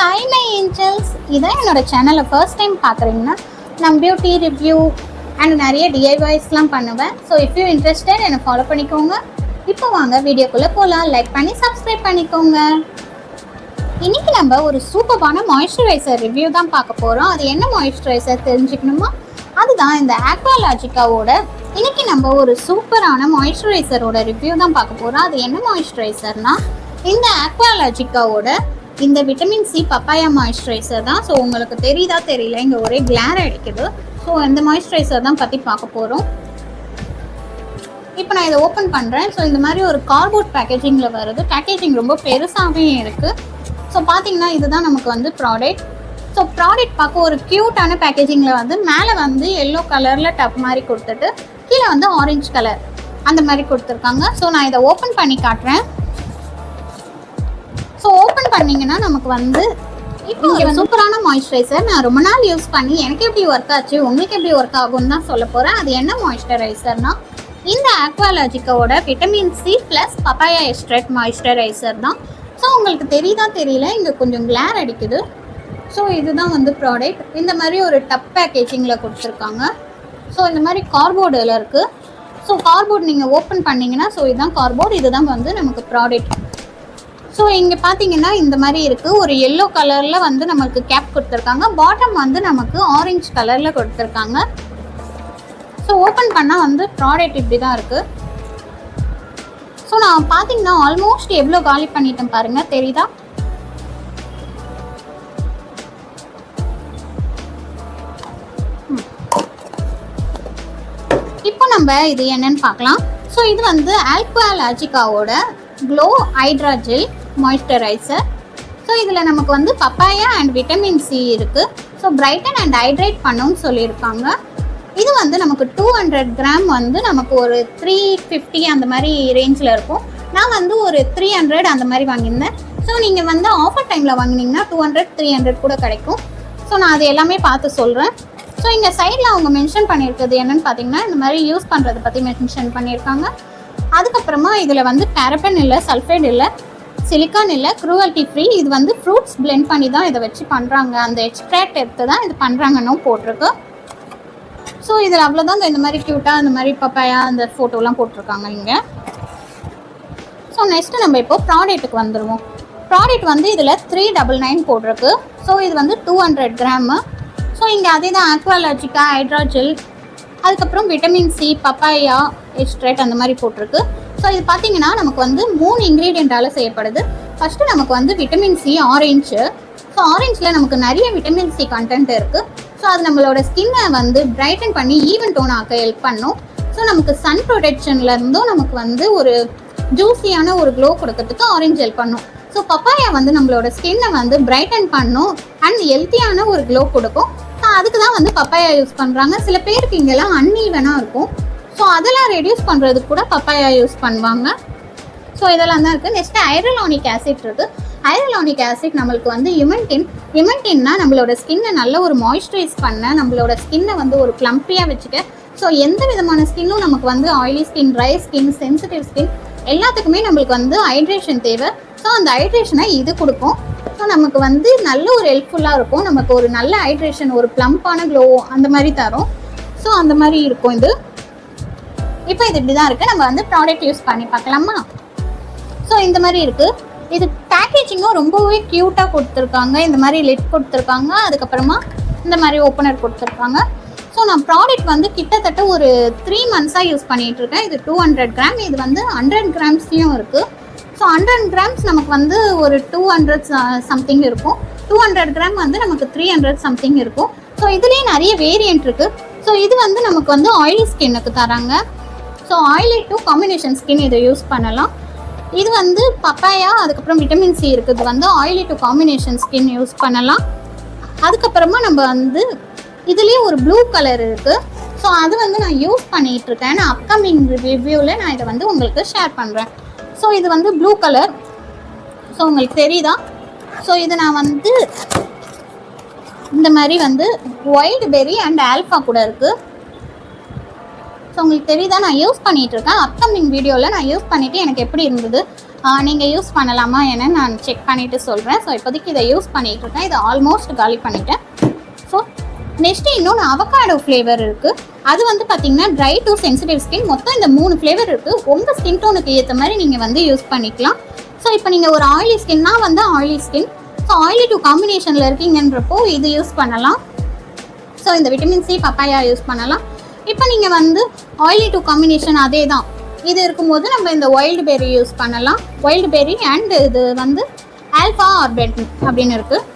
Hi my Angeles, இதான் என்னோடய சேனலை ஃபர்ஸ்ட் டைம் பார்க்குறீங்கன்னா நான் பியூட்டி ரிவ்யூ அண்ட் நிறைய டிஐவைஸ்லாம் பண்ணுவேன். ஸோ இஃப் யூ இன்ட்ரெஸ்டட் என்னை ஃபாலோ பண்ணிக்கோங்க. இப்போ வாங்க வீடியோக்குள்ளே போகலாம். லைக் பண்ணி சப்ஸ்கிரைப் பண்ணிக்கோங்க. இன்றைக்கி நம்ம ஒரு சூப்பரான மாய்ஸ்சரைசர் ரிவ்யூ தான் பார்க்க போகிறோம். அது என்ன மாய்ஸ்சரைசர் தெரிஞ்சுக்கணுமா? அதுதான் இந்த ஆக்வாலாஜிக்காவோட இன்றைக்கி நம்ம ஒரு சூப்பரான மாய்ஸ்சரைசரோட ரிவ்யூ தான் பார்க்க போகிறோம். அது என்ன மாய்ஸ்சரைசர்னால் இந்த ஆக்வாலாஜிக்காவோட இந்த விட்டமின் சி பப்பாயா மாய்ஸ்சரைசர் தான். ஸோ உங்களுக்கு தெரியுதா தெரியல, இங்கே ஒரே கிளார் அடிக்குது. ஸோ இந்த மாய்ஸ்சரைசர் தான் பற்றி பார்க்க போகிறோம். இப்போ நான் இதை ஓப்பன் பண்ணுறேன். ஸோ இந்த மாதிரி ஒரு கார்ட்போர்ட் பேக்கேஜிங்கில் வருது. பேக்கேஜிங் ரொம்ப பெருசாகவே இருக்குது. ஸோ பார்த்தீங்கன்னா இதுதான் நமக்கு வந்து ப்ராடக்ட். ஸோ ப்ராடக்ட் பார்க்க ஒரு க்யூட்டான பேக்கேஜிங்கில் வந்து மேலே வந்து எல்லோ கலரில் டப் மாதிரி கொடுத்துட்டு கீழே வந்து ஆரஞ்சு கலர் அந்த மாதிரி கொடுத்துருக்காங்க. ஸோ நான் இதை ஓப்பன் பண்ணி காட்டுறேன். ஸோ ஓப்பன் பண்ணிங்கன்னா நமக்கு வந்து இப்போ ஒரு சூப்பரான மாய்ஸ்சரைசர் நான் ரொம்ப நாள் யூஸ் பண்ணி எனக்கு எப்படி ஒர்க் ஆச்சு, உங்களுக்கு எப்படி ஒர்க் ஆகும்னு தான் சொல்ல போகிறேன். அது என்ன மாய்ஸ்சரைசர்னால் இந்த ஆக்வாலாஜிக்காவோட vitamin C plus papaya extract moisturiser தான். ஸோ உங்களுக்கு தெரியுதா தெரியல, இங்கே கொஞ்சம் கிளார் அடிக்குது. ஸோ இதுதான் வந்து ப்ராடக்ட். இந்த மாதிரி ஒரு டப் பேக்கேஜிங்கில் கொடுத்துருக்காங்க. ஸோ இந்த மாதிரி கார்ட்போர்டில் இருக்குது. ஸோ கார்ட்போர்ட் நீங்கள் ஓப்பன் பண்ணிங்கன்னா ஸோ இதுதான் கார்ட்போர்ட், இதுதான் வந்து நமக்கு ப்ராடக்ட். ஸோ இங்கே பார்த்தீங்கன்னா இந்த மாதிரி இருக்குது. ஒரு எல்லோ கலரில் வந்து நமக்கு கேப் கொடுத்துருக்காங்க. பாட்டம் வந்து நமக்கு ஆரஞ்சு கலரில் கொடுத்துருக்காங்க. ஸோ ஓப்பன் பண்ணால் வந்து ப்ராடக்ட் இப்படி தான் இருக்குது. ஸோ நான் பார்த்தீங்கன்னா ஆல்மோஸ்ட் எவ்வளோ காலி பண்ணிட்டேன் பாருங்கள், தெரியுதா? இப்போ நம்ம இது என்னன்னு பார்க்கலாம். ஸோ இது வந்து ஆக்வாலாஜிக்காவோட glow hydra gel moisturiser. So இதில் நமக்கு வந்து பப்பாயா அண்ட் விட்டமின் சி இருக்குது. ஸோ பிரைட்டன் அண்ட் ஹைட்ரேட் பண்ணணும்னு சொல்லியிருக்காங்க. இது வந்து நமக்கு 200 கிராம் வந்து நமக்கு ஒரு 350 அந்த மாதிரி ரேஞ்சில் இருக்கும். நான் வந்து ஒரு 300 அந்த மாதிரி வாங்கியிருந்தேன். ஸோ நீங்கள் வந்து ஆஃபர் டைமில் வாங்கினீங்கன்னா 200 300 கூட கிடைக்கும். ஸோ நான் அது எல்லாமே பார்த்து சொல்கிறேன். ஸோ இங்கே சைடில் அவங்க மென்ஷன் பண்ணியிருக்கிறது என்னென்னு பார்த்தீங்கன்னா இந்த மாதிரி யூஸ் பண்ணுறதை பற்றி மென்ஷன் பண்ணியிருக்காங்க. அதுக்கப்புறமா இதில் வந்து பேரபன் இல்லை, சல்ஃபேட் இல்லை, சிலிக்கான் இல்லை, க்ரூவல்ட்டி ஃப்ரீ. இது வந்து ஃப்ரூட்ஸ் பிளெண்ட் பண்ணி தான் இதை வச்சு பண்ணுறாங்க. அந்த எக்ஸ்ட்ராக்ட் எடுத்து தான் இது பண்ணுறாங்கன்னு போட்டிருக்கு. ஸோ இதில் அவ்வளோதான். இந்த மாதிரி க்யூட்டாக இந்த மாதிரி பப்பாயா அந்த ஃபோட்டோலாம் போட்டிருக்காங்க இங்கே. ஸோ நெக்ஸ்ட்டு நம்ம இப்போ ப்ராடக்ட்டுக்கு வந்துடுவோம். ப்ராடக்ட் வந்து இதில் 399 போட்டிருக்கு. ஸோ இது வந்து 200 கிராமு. ஸோ இங்கே அதே தான் ஆக்வாலாஜிக்கா ஹைட்ரா ஜெல், அதுக்கப்புறம் விட்டமின் சி பப்பாயா எஸ்ட்ரேட் அந்த மாதிரி போட்டிருக்கு. ஸோ இது பார்த்தீங்கன்னா நமக்கு வந்து 3 இன்க்ரீடியண்ட்டால் செய்யப்படுது. ஃபஸ்ட்டு நமக்கு வந்து விட்டமின் சி ஆரஞ்சு. ஸோ ஆரஞ்சில் நமக்கு நிறைய விட்டமின் சி கண்டென்ட் இருக்குது. ஸோ அது நம்மளோட ஸ்கின்னை வந்து பிரைட்டன் பண்ணி ஈவன் டோன் ஆக்க ஹெல்ப் பண்ணும். ஸோ நமக்கு சன் ப்ரொடெக்ஷன்லேருந்தும் நமக்கு வந்து ஒரு ஜூஸியான ஒரு க்ளோ கொடுக்கறதுக்கு ஆரஞ்சு ஹெல்ப் பண்ணும். ஸோ பப்பாயா வந்து நம்மளோட ஸ்கின்னை வந்து பிரைட்டன் பண்ணும் அண்ட் ஹெல்த்தியான ஒரு க்ளோ கொடுக்கும். ஸோ அதுக்கு தான் வந்து பப்பாயா யூஸ் பண்ணுறாங்க. சில பேருக்கு இங்கெல்லாம் அன்ஈவனாக இருக்கும். ஸோ அதெல்லாம் ரெடியூஸ் பண்ணுறதுக்கு கூட பப்பாயா யூஸ் பண்ணுவாங்க. ஸோ இதெல்லாம் தான் இருக்குது. நெக்ஸ்ட்டு ஹைரலானிக் ஆசிட் இருக்குது. ஹைரலானிக் ஆசிட் நம்மளுக்கு வந்து இமன்டின்னா நம்மளோட ஸ்கின்னை நல்ல ஒரு மாய்ஸ்சரைஸ் பண்ண, நம்மளோட ஸ்கின்னை வந்து ஒரு ப்ளம்பியாக வச்சுக்க. ஸோ எந்த விதமான ஸ்கின்னும் நமக்கு வந்து oily skin, dry skin, sensitive skin எல்லாத்துக்குமே நம்மளுக்கு வந்து ஹைட்ரேஷன் தேவை. ஸோ அந்த ஹைட்ரேஷனை இது கொடுக்கும். ஸோ நமக்கு வந்து நல்ல ஒரு ஹெல்ப்ஃபுல்லாக இருக்கும். நமக்கு ஒரு நல்ல ஹைட்ரேஷன், ஒரு ப்ளம்பான க்ளோ அந்த மாதிரி தரும். ஸோ அந்த மாதிரி இருக்கும் இது. இப்போ இது இப்படி தான் இருக்குது. நம்ம வந்து ப்ராடக்ட் யூஸ் பண்ணி பார்க்கலாமா? ஸோ இந்த மாதிரி இருக்குது. இது பேக்கேஜிங்கும் ரொம்பவே க்யூட்டாக கொடுத்துருக்காங்க. இந்த மாதிரி லிட் கொடுத்துருக்காங்க. அதுக்கப்புறமா இந்த மாதிரி ஓப்பனர் கொடுத்துருக்காங்க. ஸோ நான் ப்ராடக்ட் வந்து கிட்டத்தட்ட ஒரு 3 மந்த்ஸாக யூஸ் பண்ணிகிட்ருக்கேன். இது 200 கிராம். இது வந்து 100 கிராம்ஸ்லேயும் இருக்குது. ஸோ 100 கிராம்ஸ் நமக்கு வந்து ஒரு 200 சம்திங் இருக்கும். 200 கிராம் வந்து நமக்கு 300 சம்திங் இருக்கும். ஸோ இதுலேயே நிறைய வேரியன்ட் இருக்குது. ஸோ இது வந்து நமக்கு வந்து ஆயிலி ஸ்கின்னுக்கு தராங்க. So oily to combination skin இதை யூஸ் பண்ணலாம். இது வந்து பப்பாயா, அதுக்கப்புறம் விட்டமின் சி இருக்குது வந்து oily to combination skin use பண்ணலாம். அதுக்கப்புறமா நம்ம வந்து இதுலேயே ஒரு ப்ளூ கலர் இருக்குது. ஸோ அது வந்து நான் யூஸ் பண்ணிகிட்ருக்கேன். நான் அப்கமிங் ரிவ்யூவில் நான் இதை வந்து உங்களுக்கு ஷேர் பண்ணுறேன். ஸோ இது வந்து ப்ளூ கலர். ஸோ உங்களுக்கு தெரியுதா? ஸோ இது நான் வந்து இந்த மாதிரி வந்து ஒயில்டு பெர்ரி அண்ட் ஆல்ஃபா கூட இருக்குது. ஸோ உங்களுக்கு தெரியுதா? நான் யூஸ் பண்ணிகிட்ருக்கேன். அப்கமிங் வீடியோவில் நான் யூஸ் பண்ணிவிட்டு எனக்கு எப்படி இருந்தது நீங்கள் யூஸ் பண்ணலாமா என நான் செக் பண்ணிவிட்டு சொல்கிறேன். ஸோ இப்போதைக்கு இதை யூஸ் பண்ணிகிட்டு இருக்கேன். இதை ஆல்மோஸ்ட் காலி பண்ணிட்டேன். ஸோ நெக்ஸ்ட்டு இன்னொன்று அவகாடோ ஃப்ளேவர் இருக்குது. அது வந்து பார்த்திங்கன்னா ட்ரை டு சென்சிட்டிவ் ஸ்கின். மொத்தம் இந்த 3 ஃப்ளேவர் இருக்குது. உங்கள் ஸ்கின் டோனுக்கு ஏற்ற மாதிரி நீங்கள் வந்து யூஸ் பண்ணிக்கலாம். ஸோ இப்போ நீங்கள் ஒரு ஆயிலி ஸ்கின்னா வந்து oily skin, so oily to காம்பினேஷனில் இருக்கீங்கன்றப்போ இது யூஸ் பண்ணலாம். ஸோ இந்த விட்டமின் சி பப்பாயா யூஸ் பண்ணலாம். இப்போ நீங்கள் வந்து ஆயிலி டூ காம்பினேஷன் அதே தான் இது இருக்கும்போது நம்ம இந்த வைல்டு பெர்ரி யூஸ் பண்ணலாம். வைல்டு பெர்ரி அண்ட் இது வந்து ஆல்ஃபா ஆர்பெட் அப்படின்னு இருக்குது.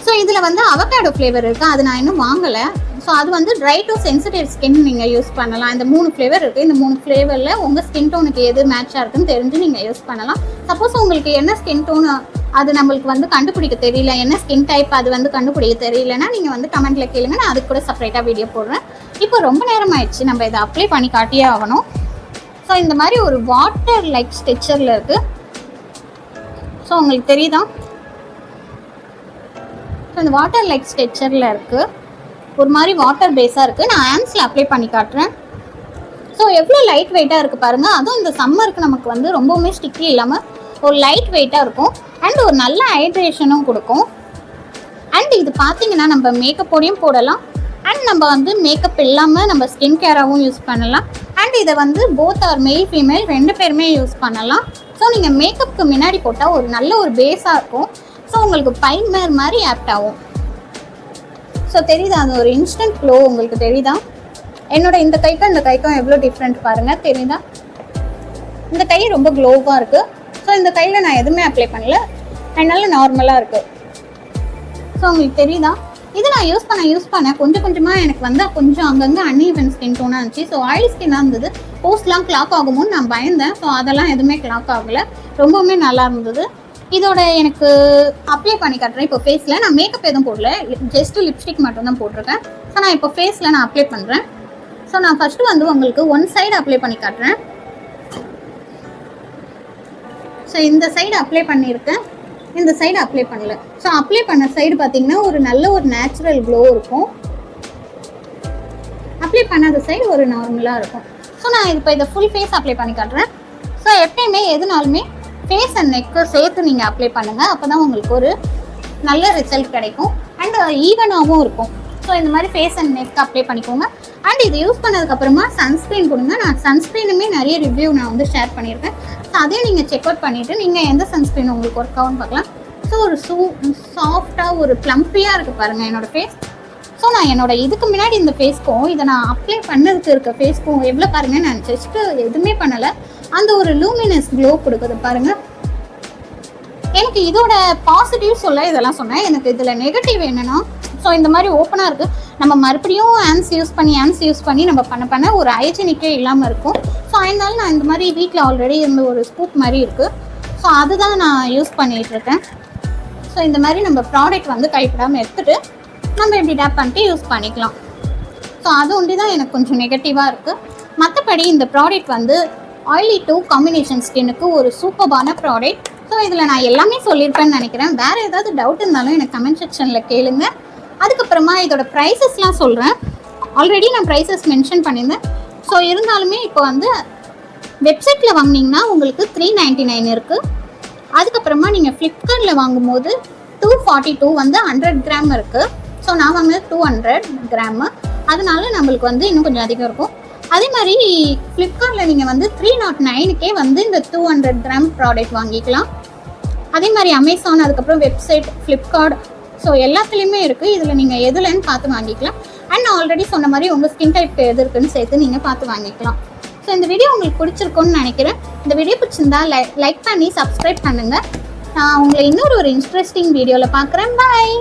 ஸோ இதில் வந்து அவகாடோ ஃப்ளேவர் இருக்குது. அது நான் இன்னும் வாங்கலை. ஸோ அது வந்து ட்ரை டு சென்சிட்டிவ் ஸ்கின் நீங்கள் யூஸ் பண்ணலாம். இந்த 3 ஃப்ளேவர் இருக்குது. இந்த 3 ஃப்ளேவரில் உங்கள் ஸ்கின் டோனுக்கு எது மேட்சாக இருக்குன்னு தெரிஞ்சு நீங்கள் யூஸ் பண்ணலாம். சப்போஸ் உங்களுக்கு என்ன ஸ்கின் டோனு அது நம்மளுக்கு வந்து கண்டுபிடிக்க தெரியல, என்ன ஸ்கின் டைப் அது வந்து கண்டுபிடிக்க தெரியலன்னா நீங்கள் வந்து கமெண்ட்டில் கேளுங்க. நான் அதுக்கு கூட செப்பரேட்டாக வீடியோ போடுறேன். இப்போ ரொம்ப நேரம் ஆயிடுச்சு, நம்ம இதை அப்ளை பண்ணி காட்டியே ஆகணும். ஸோ இந்த மாதிரி ஒரு வாட்டர் லைக் ஸ்ட்ரெச்சரில் இருக்குது. ஸோ உங்களுக்கு தெரியுதா? ஸோ இந்த வாட்டர் லைக் ஸ்ட்ரெச்சரில் இருக்குது. ஒரு மாதிரி வாட்டர் பேஸாக இருக்குது. நான் ஹேண்ட்ஸில் அப்ளை பண்ணி காட்டுறேன். ஸோ எவ்வளோ லைட் வெயிட்டாக இருக்குது பாருங்கள். அதுவும் இந்த சம்மருக்கு நமக்கு வந்து ரொம்பவுமே ஸ்டிக்கி இல்லாமல் ஒரு லைட் வெயிட்டாக இருக்கும். அண்ட் ஒரு நல்ல ஹைட்ரேஷனும் கொடுக்கும். அண்ட் இது பார்த்தீங்கன்னா நம்ம மேக்கப்போடையும் போடலாம். அண்ட் நம்ம வந்து மேக்கப் இல்லாமல் நம்ம ஸ்கின் கேராகவும் யூஸ் பண்ணலாம். அண்ட் இதை வந்து போத் ஆர் மெயில் ஃபீமேல் 2 பேருமே யூஸ் பண்ணலாம். ஸோ நீங்கள் மேக்கப்புக்கு முன்னாடி போட்டால் ஒரு நல்ல ஒரு பேஸாக இருக்கும். ஸோ உங்களுக்கு பைமர் மாதிரி ஆப்ட் ஆகும். ஸோ தெரியுதா? அது ஒரு இன்ஸ்டன்ட் க்ளோ உங்களுக்கு தெரியுதா? என்னோட இந்த கைக்கும் இந்த கைக்கும் எவ்வளோ டிஃப்ரெண்ட் பாருங்கள். தெரியுதா? இந்த கை ரொம்ப க்ளோவாக இருக்குது. ஸோ இந்த கையில் நான் எதுவுமே அப்ளை பண்ணல, அதனால நார்மலாக இருக்குது. ஸோ உங்களுக்கு தெரியுதா? இது நான் யூஸ் பண்ண கொஞ்சம் கொஞ்சமாக எனக்கு வந்து கொஞ்சம் அங்கங்கே அன்ஈவன் ஸ்கின் டோனாக இருந்துச்சு. ஸோ ஆயில் ஸ்கின்னாக இருந்தது. போஸ்ட்லாம் கிளாக் ஆகுமோன்னு நான் பயந்தேன். ஸோ அதெல்லாம் எதுவுமே கிளாக் ஆகலை. ரொம்பவுமே நல்லா இருந்தது. இதோட எனக்கு அப்ளை பண்ணி காட்டுறேன். இப்போ ஃபேஸில் நான் மேக்கப் எதுவும் போடல, ஜஸ்ட்டு லிப்ஸ்டிக் மட்டும் தான் போட்டிருக்கேன். ஸோ நான் இப்போ ஃபேஸில் நான் அப்ளை பண்ணுறேன். ஸோ நான் ஃபஸ்ட்டு வந்து உங்களுக்கு ஒன் சைடு அப்ளை பண்ணி காட்டுறேன். ஸோ இந்த சைடு அப்ளை பண்ணியிருக்கேன், இந்த சைடு அப்ளை பண்ணல. ஸோ அப்ளை பண்ண சைடு பார்த்தீங்கன்னா ஒரு நல்ல ஒரு நேச்சுரல் க்ளோ இருக்கும். அப்ளை பண்ணாத சைடு ஒரு நார்மலாக இருக்கும். ஸோ நான் இப்போ இதை ஃபுல் ஃபேஸ் அப்ளை பண்ணி காட்டுறேன். ஸோ எப்பயுமே எதுனாலுமே ஃபேஸ் அண்ட் நெக்கு சேர்த்து நீங்கள் அப்ளை பண்ணுங்கள். அப்போ தான் உங்களுக்கு ஒரு நல்ல ரிசல்ட் கிடைக்கும். அண்ட் ஈவனாகவும் இருக்கும். ஸோ இந்த மாதிரி ஃபேஸ் அண்ட் நெக் அப்ளை பண்ணிக்கோங்க. அண்ட் இது யூஸ் பண்ணதுக்கப்புறமா சன்ஸ்க்ரீன் கொடுங்க. நான் சன்ஸ்க்ரீனுமே நிறைய ரிவ்யூ நான் வந்து ஷேர் பண்ணியிருக்கேன். ஸோ அதையும் நீங்கள் செக் அவுட் பண்ணிவிட்டு நீங்கள் எந்த சன்ஸ்க்ரீன் உங்களுக்கு ஒர்க் ஆகும்னு பார்க்கலாம். ஸோ ஒரு சாஃப்டாக ஒரு ப்ளம்பியாக இருக்குது பாருங்கள் என்னோடய ஃபேஸ். ஸோ நான் என்னோடய இதுக்கு முன்னாடி இந்த ஃபேஸ்க்கும் இதை நான் அப்ளை பண்ணதுக்கு இருக்க ஃபேஸ்க்கும் எவ்வளோ பாருங்கள். நான் ஜஸ்ட்டு எதுவுமே பண்ணலை, அந்த ஒரு லூமினஸ் க்ளோ கொடுக்குது பாருங்கள். எனக்கு இதோட பாசிட்டிவ் சொல்ல இதெல்லாம் சொன்னேன். எனக்கு இதில் நெகட்டிவ் என்னென்னா, ஸோ இந்த மாதிரி ஓப்பனாக இருக்குது. நம்ம மறுபடியும் ஹேண்ட்ஸ் யூஸ் பண்ணி நம்ம பண்ண ஒரு ஹைஜீனிக்கே இல்லாமல் இருக்கும். ஸோ அதனால நான் இந்த மாதிரி வீட்டில் ஆல்ரெடி இந்த ஒரு ஸ்கூப் மாதிரி இருக்குது. ஸோ அதுதான் நான் யூஸ் பண்ணிகிட்ருக்கேன். ஸோ இந்த மாதிரி நம்ம ப்ராடக்ட் வந்து கைப்படாமல் எடுத்துகிட்டு நம்ம இப்படி டேப் பண்ணிட்டு யூஸ் பண்ணிக்கலாம். ஸோ அது ஒண்டி தான் எனக்கு கொஞ்சம் நெகட்டிவாக இருக்குது. மற்றபடி இந்த ப்ராடக்ட் வந்து ஆயிலி டூ காம்பினேஷன் ஸ்கின்னுக்கு ஒரு சூப்பரான ப்ராடக்ட். ஸோ இதில் நான் எல்லாமே சொல்லியிருப்பேன்னு நினைக்கிறேன். வேறு ஏதாவது டவுட் இருந்தாலும் எனக்கு கமெண்ட் செக்ஷனில் கேளுங்க. அதுக்கப்புறமா இதோட ப்ரைஸஸ்லாம் சொல்கிறேன். ஆல்ரெடி நான் ப்ரைஸஸ் மென்ஷன் பண்ணியிருந்தேன். ஸோ இருந்தாலுமே இப்போ வந்து வெப்சைட்டில் வாங்கினீங்கன்னா உங்களுக்கு 399 இருக்குது. அதுக்கப்புறமா நீங்கள் ஃப்ளிப்கார்ட்டில் வாங்கும்போது 242 வந்து 100 கிராம் இருக்குது. ஸோ நான் வாங்கினது 200 கிராமு. அதனால நம்மளுக்கு வந்து இன்னும் கொஞ்சம் அதிகம் இருக்கும். அதே மாதிரி ஃப்ளிப்கார்ட்டில் நீங்கள் வந்து 309க்கே வந்து இந்த 200 கிராம் ப்ராடக்ட் வாங்கிக்கலாம். அதே மாதிரி அமேசான், அதுக்கப்புறம் வெப்சைட், ஃப்ளிப்கார்ட், ஸோ எல்லாத்துலேயுமே இருக்குது. இதில் நீங்கள் எதுலன்னு பார்த்து வாங்கிக்கலாம். அண்ட் நான் ஆல்ரெடி சொன்ன மாதிரி உங்கள் ஸ்கின் டைப் எது இருக்குன்னு சேர்த்து நீங்கள் பார்த்து வாங்கிக்கலாம். ஸோ இந்த வீடியோ உங்களுக்கு பிடிச்சிருக்குன்னு நினைக்கிறேன். இந்த வீடியோ பிடிச்சிருந்தா லைக் பண்ணி சப்ஸ்கிரைப் பண்ணுங்கள். நான் உங்களை இன்னொரு இன்ட்ரெஸ்டிங் வீடியோவில் பார்க்குறேன். பாய்.